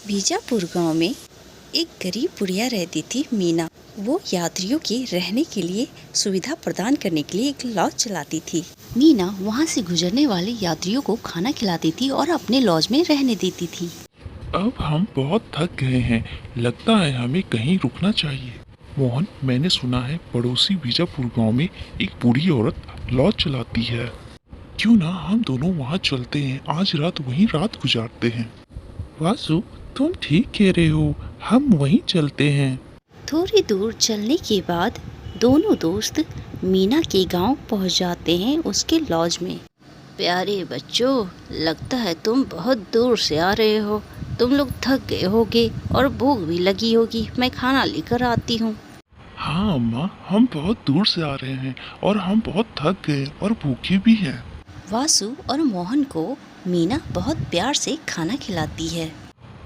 बीजापुर गांव में एक गरीब बुढ़िया रहती थी मीना। वो यात्रियों के रहने के लिए सुविधा प्रदान करने के लिए एक लॉज चलाती थी। मीना वहां से गुजरने वाले यात्रियों को खाना खिलाती थी और अपने लॉज में रहने देती थी। अब हम बहुत थक गए हैं, लगता है हमें कहीं रुकना चाहिए। मोहन, मैंने सुना है पड़ोसी बीजापुर गांव में एक बूढ़ी औरत लॉज चलाती है। क्यों ना हम दोनों वहां चलते हैं, आज रात वहीं रात गुजारते हैं। वासु, तुम ठीक कह रहे हो, हम वहीं चलते हैं। थोड़ी दूर चलने के बाद दोनों दोस्त मीना के गांव पहुंच जाते हैं, उसके लॉज में। प्यारे बच्चों, लगता है तुम बहुत दूर से आ रहे हो। तुम लोग थक गए होगे और भूख भी लगी होगी। मैं खाना लेकर आती हूँ। हाँ अम्मा, हम बहुत दूर से आ रहे हैं और हम बहुत थक गए और भूखे भी हैं। वासु और मोहन को मीना बहुत प्यार से खाना खिलाती है।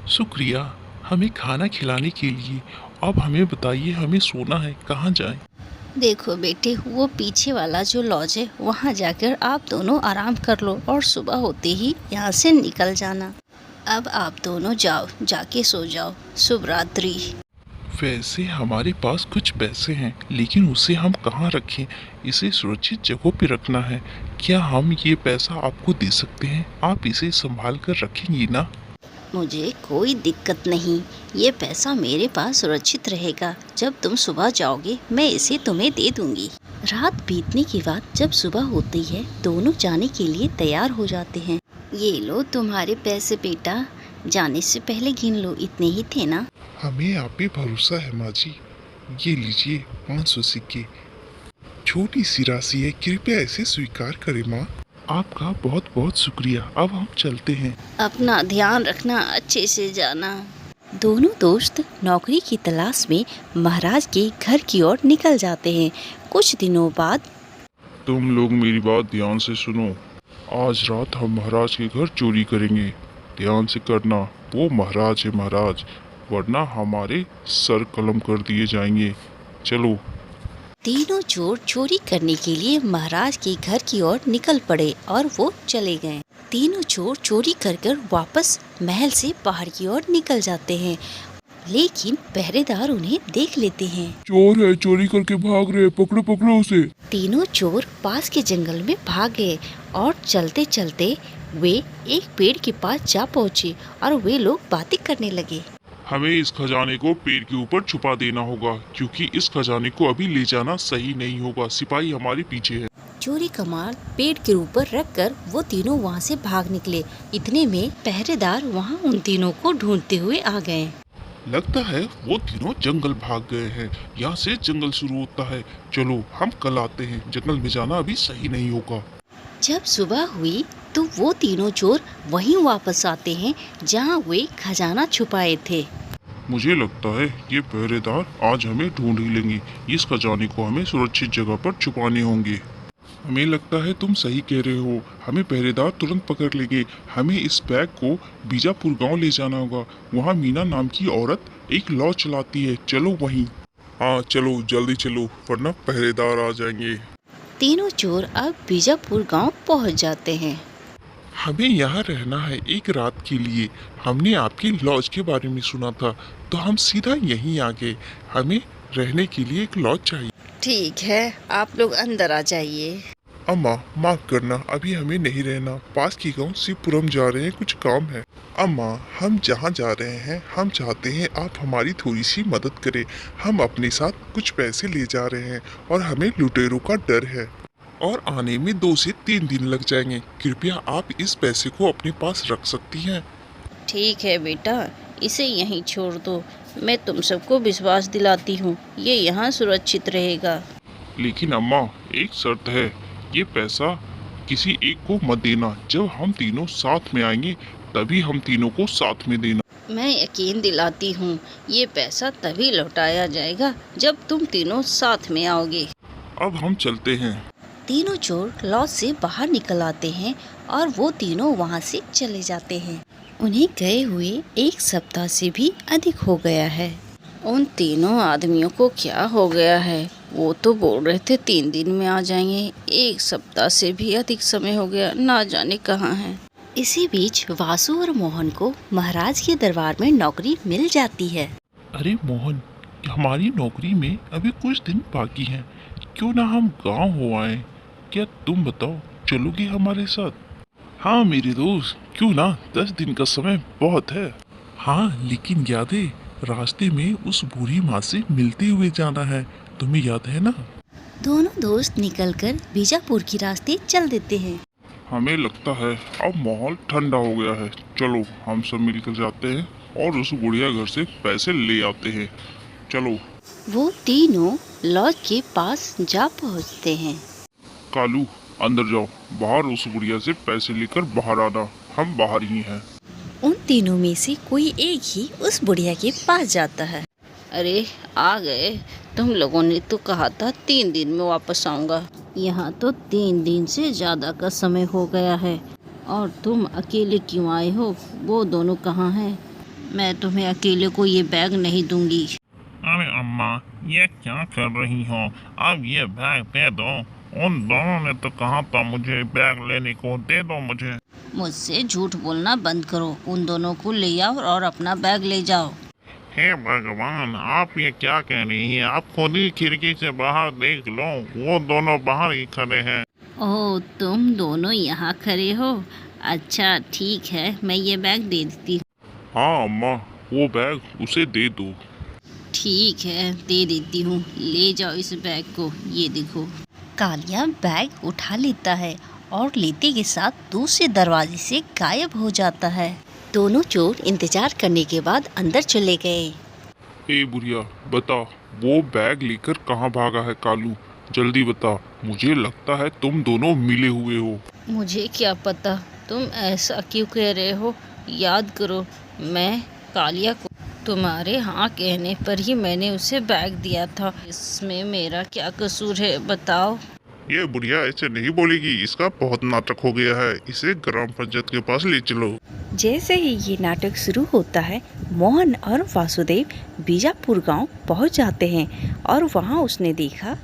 शुक्रिया हमें खाना खिलाने के लिए। अब हमें बताइए, हमें सोना है, कहाँ जाएं? देखो बेटे, वो पीछे वाला जो लॉज है वहाँ जाकर आप दोनों आराम कर लो और सुबह होते ही यहाँ से निकल जाना। अब आप दोनों जाओ, जाके सो जाओ। शुभ रात्रि। वैसे हमारे पास कुछ पैसे हैं, लेकिन उसे हम कहाँ रखें? इसे सुरक्षित जगहों पे रखना है। क्या हम ये पैसा आपको दे सकते हैं? आप इसे संभाल कर रखेंगी ना? मुझे कोई दिक्कत नहीं, ये पैसा मेरे पास सुरक्षित रहेगा। जब तुम सुबह जाओगे मैं इसे तुम्हें दे दूंगी। रात बीतने के बाद जब सुबह होती है, दोनों जाने के लिए तैयार हो जाते हैं। ये लो तुम्हारे पैसे बेटा, जाने से पहले गिन लो, इतने ही थे ना? हमें आप पे भरोसा है माँ जी। ये लीजिए 500 सिक्के। छोटी सी राशि है, कृपया इसे स्वीकार करें माँ। आपका बहुत बहुत शुक्रिया। अब हम चलते हैं। अपना ध्यान रखना, अच्छे से जाना। दोनों दोस्त नौकरी की तलाश में महाराज के घर की ओर निकल जाते हैं। कुछ दिनों बाद तुम लोग मेरी बात ध्यान से सुनो। आज रात हम महाराज के घर चोरी करेंगे। ध्यान से करना, वो महाराज है महाराज, वरना हमारे सर कलम कर दिए जाएंगे। चलो। तीनों चोर चोरी करने के लिए महाराज के घर की ओर निकल पड़े और वो चले गए। तीनों चोर चोरी कर वापस महल से बाहर की ओर निकल जाते हैं, लेकिन पहरेदार उन्हें देख लेते हैं। चोर है, चोरी करके भाग रहे, पकड़ो पकड़ो उसे। तीनों चोर पास के जंगल में भाग गए और चलते चलते वे एक पेड़ के पास जा पहुँचे और वे लोग बातें करने लगे। हमें इस खजाने को पेड़ के ऊपर छुपा देना होगा, क्योंकि इस खजाने को अभी ले जाना सही नहीं होगा। सिपाही हमारे पीछे है। चोरी का माल पेड़ के ऊपर रखकर वो तीनों वहाँ से भाग निकले। इतने में पहरेदार वहाँ उन तीनों को ढूंढते हुए आ गए। लगता है वो तीनों जंगल भाग गए हैं। यहाँ से जंगल शुरू होता है। चलो हम कल आते हैं, जंगल में जाना अभी सही नहीं होगा। जब सुबह हुई तो वो तीनों चोर वहीं वापस आते हैं जहाँ वे खजाना छुपाए थे। मुझे लगता है ये पहरेदार आज हमें ढूंढ ही लेंगे। इस खजाने को हमें सुरक्षित जगह पर छुपाने होंगे। हमें लगता है तुम सही कह रहे हो, हमें पहरेदार तुरंत पकड़ लेंगे। हमें इस बैग को बीजापुर गांव ले जाना होगा। वहाँ मीना नाम की औरत एक लॉज चलाती है, चलो वहीं। हाँ चलो, जल्दी चलो, वरना पहरेदार आ जाएंगे। तीनों चोर अब बीजापुर गांव पहुंच जाते हैं। हमें यहाँ रहना है एक रात के लिए। हमने आपकी लॉज के बारे में सुना था, तो हम सीधा यहीं आ गए। हमें रहने के लिए एक लॉज चाहिए। ठीक है, आप लोग अंदर आ जाइए। अम्मा माफ करना, अभी हमें नहीं रहना। पास की गांव शिवपुरम जा रहे हैं, कुछ काम है। अम्मा, हम जहाँ जा रहे हैं हम चाहते हैं आप हमारी थोड़ी सी मदद करें। हम अपने साथ कुछ पैसे ले जा रहे हैं और हमें लुटेरों का डर है और आने में 2 से 3 दिन लग जाएंगे। कृपया आप इस पैसे को अपने पास रख सकती हैं। ठीक है बेटा, इसे यहीं छोड़ दो। मैं तुम सबको विश्वास दिलाती हूँ, ये यहाँ सुरक्षित रहेगा। लेकिन अम्मा, एक शर्त है, ये पैसा किसी एक को मत देना। जब हम तीनों साथ में आएंगे तभी हम तीनों को साथ में देना। मैं यकीन दिलाती हूँ, ये पैसा तभी लौटाया जाएगा जब तुम तीनों साथ में आओगे। अब हम चलते हैं। तीनों चोर लॉज से बाहर निकल आते हैं और वो तीनों वहाँ से चले जाते हैं। उन्हें गए हुए 1 सप्ताह से भी अधिक हो गया है। उन तीनों आदमियों को क्या हो गया है? वो तो बोल रहे थे 3 दिन में आ जाएंगे। 1 सप्ताह से भी अधिक समय हो गया, ना जाने कहाँ हैं। इसी बीच वासु और मोहन को महाराज के दरबार में नौकरी मिल जाती है। अरे मोहन, हमारी नौकरी में अभी कुछ दिन बाकी हैं, क्यों ना हम गांव हो आए। क्या तुम बताओ, चलोगे हमारे साथ? हाँ मेरे दोस्त, क्यों ना, 10 दिन का समय बहुत है। हाँ लेकिन याद है, रास्ते में उस बूढ़ी माँ से मिलते हुए जाना है, तुम्हें याद है ना? दोनों दोस्त निकलकर बीजापुर की रास्ते चल देते हैं। हमें लगता है अब माहौल ठंडा हो गया है, चलो हम सब मिलकर जाते हैं और उस बुढ़िया घर से पैसे ले आते हैं। चलो। वो तीनों लॉज के पास जा पहुंचते हैं। कालू, अंदर जाओ, बाहर उस बुढ़िया से पैसे लेकर बाहर आना, हम बाहर ही हैं। उन तीनों में से कोई एक ही उस बुढ़िया के पास जाता है। अरे आ गए, तुम लोगों ने तो कहा था 3 दिन में वापस आऊँगा। यहाँ तो 3 दिन से ज़्यादा का समय हो गया है और तुम अकेले क्यों आए हो? वो दोनों कहाँ हैं? मैं तुम्हें अकेले को ये बैग नहीं दूंगी। अरे अम्मा, ये क्या कर रही हो? अब ये बैग दे दो। उन दोनों ने तो कहा था मुझे बैग लेने को, दे दो मुझे। मुझसे झूठ बोलना बंद करो, उन दोनों को ले आओ और अपना बैग ले जाओ। हे भगवान, आप ये क्या कह रही हैं? आप खुद ही खिड़की से बाहर देख लो, वो दोनों बाहर ही खड़े हैं। ओह, तुम दोनों यहाँ खड़े हो? अच्छा ठीक है, मैं ये बैग दे देती हूँ। हाँ अम्मा, वो बैग उसे दे दो। ठीक है, दे देती हूँ, ले जाओ इस बैग को, ये देखो। कालिया बैग उठा लेता है और लेते के साथ दूसरे दरवाजे से गायब हो जाता है। दोनों चोर इंतजार करने के बाद अंदर चले गए। ए बुढ़िया, बता, वो बैग लेकर कहाँ भागा है कालू? जल्दी बता, मुझे लगता है तुम दोनों मिले हुए हो। मुझे क्या पता, तुम ऐसा क्यों कह रहे हो? याद करो, मैं कालिया को तुम्हारे हाँ कहने पर ही मैंने उसे बैग दिया था। इसमें मेरा क्या कसूर है, बताओ? ये बुढ़िया ऐसे नहीं बोलेगी, इसका बहुत नाटक हो गया है, इसे ग्राम पंचायत के पास ले चलो। जैसे ही ये नाटक शुरू होता है, मोहन और वासुदेव बीजापुर गांव पहुंच जाते हैं और वहां उसने देखा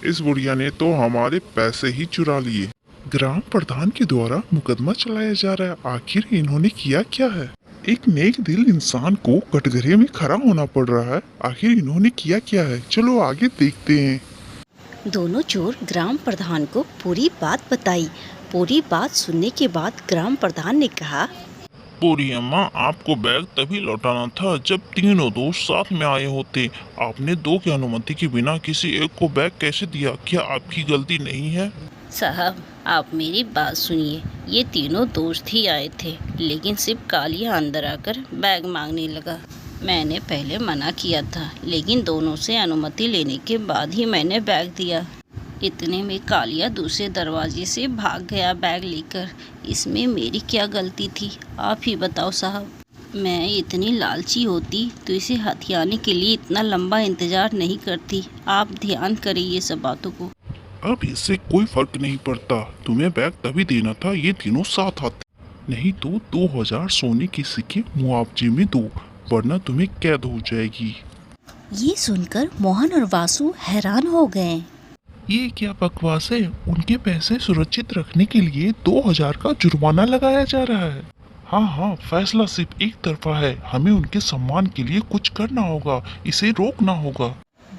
इस बुढ़िया ने तो हमारे पैसे ही चुरा लिए। ग्राम प्रधान के द्वारा मुकदमा चलाया जा रहा है, आखिर इन्होंने किया क्या है? एक नेक दिल इंसान को कटघरे में खड़ा होना पड़ रहा है, आखिर इन्होंने किया क्या है? चलो आगे देखते हैं। दोनों चोर ग्राम प्रधान को पूरी बात बताई। पूरी बात सुनने के बाद ग्राम प्रधान ने कहा, पूरी अम्मा, आपको बैग तभी लौटाना था जब तीनों दोस्त साथ में आए होते। आपने दो की अनुमति के बिना किसी एक को बैग कैसे दिया? क्या आपकी गलती नहीं है? साहब आप मेरी बात सुनिए, ये तीनों दोस्त ही आए थे, लेकिन सिर्फ कालिया अंदर आकर बैग मांगने लगा। मैंने पहले मना किया था, लेकिन दोनों से अनुमति लेने के बाद ही मैंने बैग दिया। इतने में कालिया दूसरे दरवाजे से भाग गया बैग लेकर। इसमें मेरी क्या गलती थी, आप ही बताओ साहब। मैं इतनी लालची होती तो इसे हथियाने के लिए इतना लंबा इंतजार नहीं करती। आप ध्यान करें ये सब बातों को। अब इससे कोई फर्क नहीं पड़ता, तुम्हें बैग तभी देना था ये तीनों साथ आते, नहीं तो 2000 सोने के सिक्के मुआवजे में दो, वरना तुम्हें कैद हो जाएगी। ये सुनकर मोहन और वासु हैरान हो गए। ये क्या बकवास है? उनके पैसे सुरक्षित रखने के लिए 2000 का जुर्माना लगाया जा रहा है। हाँ हाँ, फैसला सिर्फ एक तरफा है, हमें उनके सम्मान के लिए कुछ करना होगा, इसे रोकना होगा।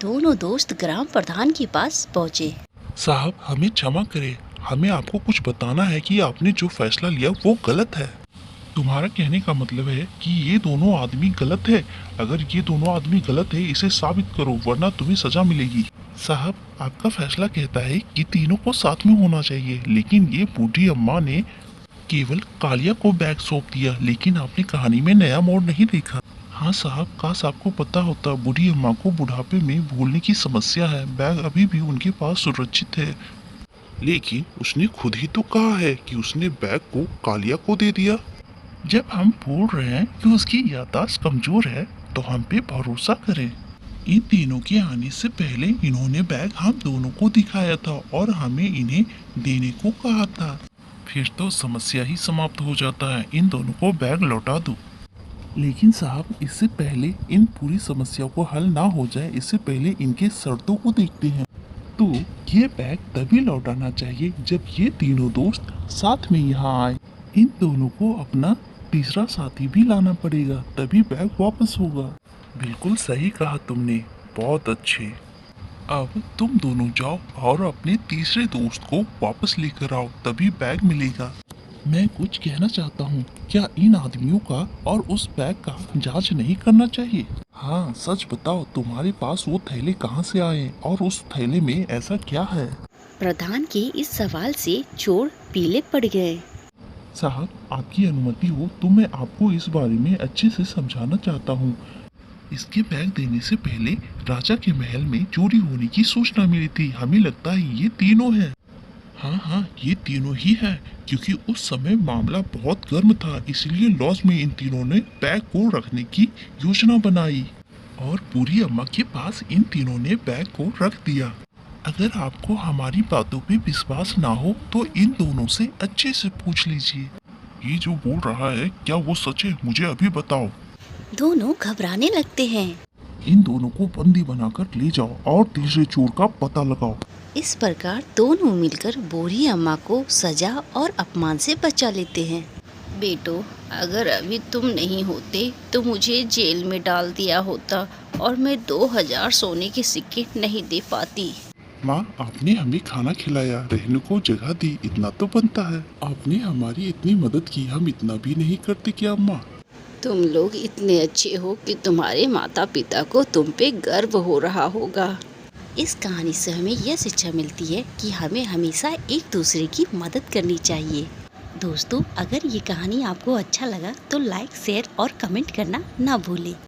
दोनों दोस्त ग्राम प्रधान के पास पहुँचे। साहब हमें क्षमा करें, हमें आपको कुछ बताना है कि आपने जो फैसला लिया वो गलत है। तुम्हारा कहने का मतलब है कि ये दोनों आदमी गलत है? अगर ये दोनों आदमी गलत है, इसे साबित करो, वरना तुम्हें सजा मिलेगी। साहब आपका फैसला कहता है कि तीनों को साथ में होना चाहिए, लेकिन ये बूढ़ी अम्मा ने केवल कालिया को बैग सौंप दिया, लेकिन आपने कहानी में नया मोड़ नहीं देखा। हाँ साहब, काश आपको पता होता, बूढ़ी अम्मा को बुढ़ापे में भूलने की समस्या है, बैग अभी भी उनके पास सुरक्षित है। लेकिन उसने खुद ही तो कहा है कि उसने बैग को कालिया को दे दिया। जब हम बोल रहे हैं कि उसकी याददाश्त कमजोर है, तो हम पे भरोसा करें। इन तीनों के आने से पहले इन्होंने बैग हम दोनों को दिखाया था और हमें इन्हें देने को कहा था। फिर तो समस्या ही समाप्त हो जाता है, इन दोनों को बैग लौटा दो। लेकिन साहब इससे पहले इन पूरी समस्या को हल ना हो जाए, इससे पहले इनके शर्तों को देखते हैं। तो ये बैग तभी लौटाना चाहिए जब ये तीनों दोस्त साथ में यहाँ आए। इन दोनों को अपना तीसरा साथी भी लाना पड़ेगा, तभी बैग वापस होगा। बिल्कुल सही कहा तुमने, बहुत अच्छे। अब तुम दोनों जाओ और अपने तीसरे दोस्त को वापस लेकर आओ, तभी बैग मिलेगा। मैं कुछ कहना चाहता हूँ, क्या इन आदमियों का और उस बैग का जांच नहीं करना चाहिए? हाँ, सच बताओ, तुम्हारे पास वो थैले कहाँ से आए और उस थैले में ऐसा क्या है? प्रधान के इस सवाल से चोर पीले पड़ गए। साहब, आपकी अनुमति हो तो मैं आपको इस बारे में अच्छे से समझाना चाहता हूँ। इसके बैग देने से पहले राजा के महल में चोरी होने की सूचना मिली थी। हमें लगता है ये तीनों हैं। हाँ हाँ, ये तीनों ही हैं, क्योंकि उस समय मामला बहुत गर्म था, इसलिए लॉज में इन तीनों ने बैग को रखने की योजना बनाई और पूरी अम्मा के पास इन तीनों ने बैग को रख दिया। अगर आपको हमारी बातों पे विश्वास ना हो तो इन दोनों से अच्छे से पूछ लीजिए। ये जो बोल रहा है क्या वो सच है? मुझे अभी बताओ। दोनों घबराने लगते हैं। इन दोनों को बंदी बनाकर ले जाओ और तीसरे चोर का पता लगाओ। इस प्रकार दोनों मिलकर बूढ़ी अम्मा को सजा और अपमान से बचा लेते हैं। बेटो, अगर अभी तुम नहीं होते तो मुझे जेल में डाल दिया होता और मैं 2000 सोने के सिक्के नहीं दे पाती। माँ, आपने हमें खाना खिलाया, रहने को जगह दी, इतना तो बनता है। आपने हमारी इतनी मदद की, हम इतना भी नहीं करते क्या अम्मा? तुम लोग इतने अच्छे हो कि तुम्हारे माता पिता को तुम पे गर्व हो रहा होगा। इस कहानी से हमें यह शिक्षा मिलती है कि हमें हमेशा एक दूसरे की मदद करनी चाहिए। दोस्तों, अगर ये कहानी आपको अच्छा लगा तो लाइक, शेयर और कमेंट करना ना भूलें।